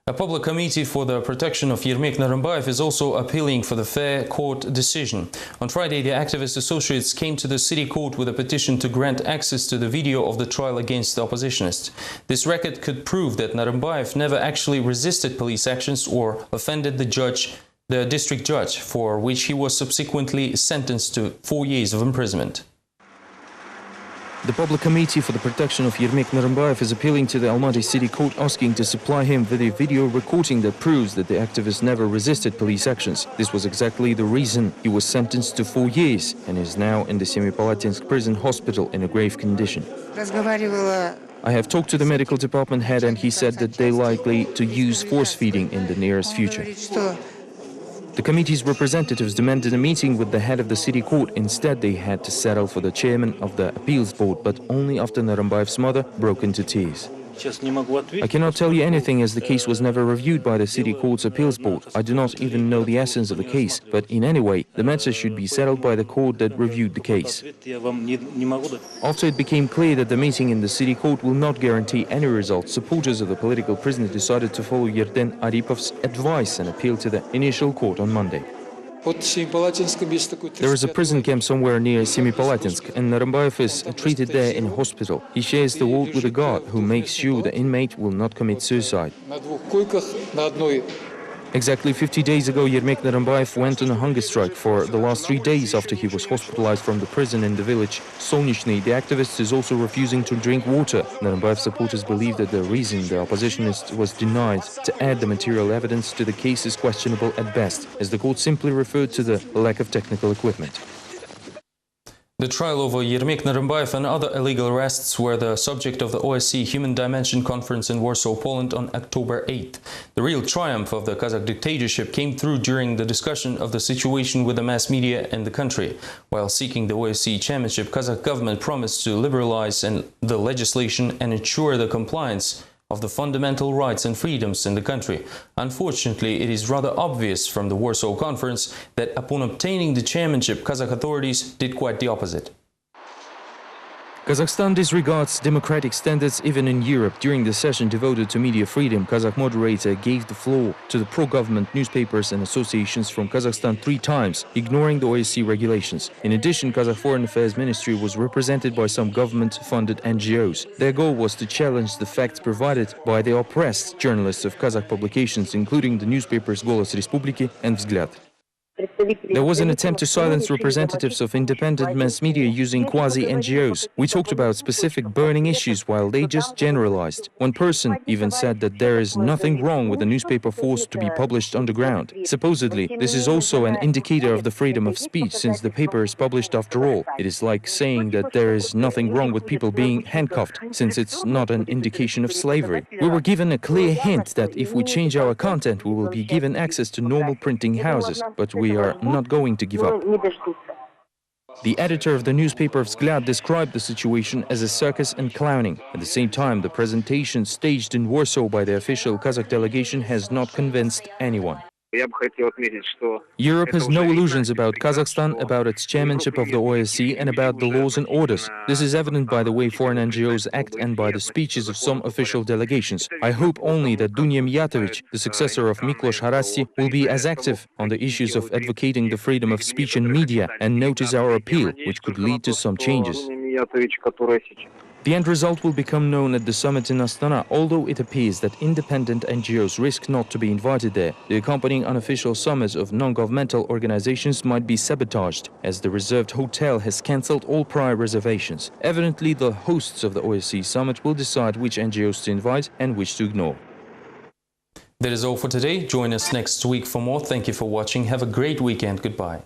A public committee for the protection of Yermek Narımbayev is also appealing for the fair court decision. On Friday, the activist associates came to the city court with a petition to grant access to the video of the trial against the oppositionist. This record could prove that Narımbayev never actually resisted police actions or offended the district judge, for which he was subsequently sentenced to 4 years of imprisonment. The Public Committee for the Protection of Yermek Narımbayev is appealing to the Almaty City Court, asking to supply him with a video recording that proves that the activist never resisted police actions. This was exactly the reason he was sentenced to 4 years and is now in the Semipalatinsk prison hospital in a grave condition. I have talked to the medical department head and he said that they're likely to use force-feeding in the nearest future. The committee's representatives demanded a meeting with the head of the city court. Instead, they had to settle for the chairman of the appeals board, but only after Narımbayev's mother broke into tears. I cannot tell you anything as the case was never reviewed by the city court's appeals board. I do not even know the essence of the case, but in any way, the matter should be settled by the court that reviewed the case. After it became clear that the meeting in the city court will not guarantee any results, supporters of the political prisoner decided to follow Yerden Aripov's advice and appeal to the initial court on Monday. There is a prison camp somewhere near Semipalatinsk, and Narımbayev is treated there in a hospital. He shares the ward with a guard who makes sure the inmate will not commit suicide. Exactly 50 days ago, Yermek Narımbayev went on a hunger strike for the last 3 days after he was hospitalized from the prison in the village Solnishny. The activist is also refusing to drink water. Narımbayev supporters believe that the reason the oppositionist was denied to add the material evidence to the case is questionable at best, as the court simply referred to the lack of technical equipment. The trial over Yermek Narımbayev and other illegal arrests were the subject of the OSCE Human Dimension Conference in Warsaw, Poland on October 8th. The real triumph of the Kazakh dictatorship came through during the discussion of the situation with the mass media in the country. While seeking the OSCE chairmanship, Kazakh government promised to liberalize the legislation and ensure the compliance of the fundamental rights and freedoms in the country. Unfortunately, it is rather obvious from the Warsaw Conference that upon obtaining the chairmanship, Kazakh authorities did quite the opposite. Kazakhstan disregards democratic standards even in Europe. During the session devoted to media freedom, Kazakh moderator gave the floor to the pro-government newspapers and associations from Kazakhstan 3 times, ignoring the OSCE regulations. In addition, Kazakh Foreign Affairs Ministry was represented by some government-funded NGOs. Their goal was to challenge the facts provided by the oppressed journalists of Kazakh publications, including the newspapers Golos Respubliki and Vzгляд. There was an attempt to silence representatives of independent mass media using quasi-NGOs. We talked about specific burning issues while they just generalized. One person even said that there is nothing wrong with a newspaper forced to be published underground. Supposedly, this is also an indicator of the freedom of speech, since the paper is published after all. It is like saying that there is nothing wrong with people being handcuffed, since it's not an indication of slavery. We were given a clear hint that if we change our content, we will be given access to normal printing houses, but we are not going to give up. The editor of the newspaper Vzгляд described the situation as a circus and clowning. At the same time, the presentation staged in Warsaw by the official Kazakh delegation has not convinced anyone. Europe has no illusions about Kazakhstan, about its chairmanship of the OSCE, and about the laws and orders. This is evident by the way foreign NGOs act and by the speeches of some official delegations. I hope only that Dunya Mijatovic, the successor of Miklos Harassi, will be as active on the issues of advocating the freedom of speech and media and notice our appeal, which could lead to some changes. The end result will become known at the summit in Astana, although it appears that independent NGOs risk not to be invited there. The accompanying unofficial summit of non-governmental organizations might be sabotaged, as the reserved hotel has cancelled all prior reservations. Evidently, the hosts of the OSCE summit will decide which NGOs to invite and which to ignore. That is all for today. Join us next week for more. Thank you for watching. Have a great weekend. Goodbye.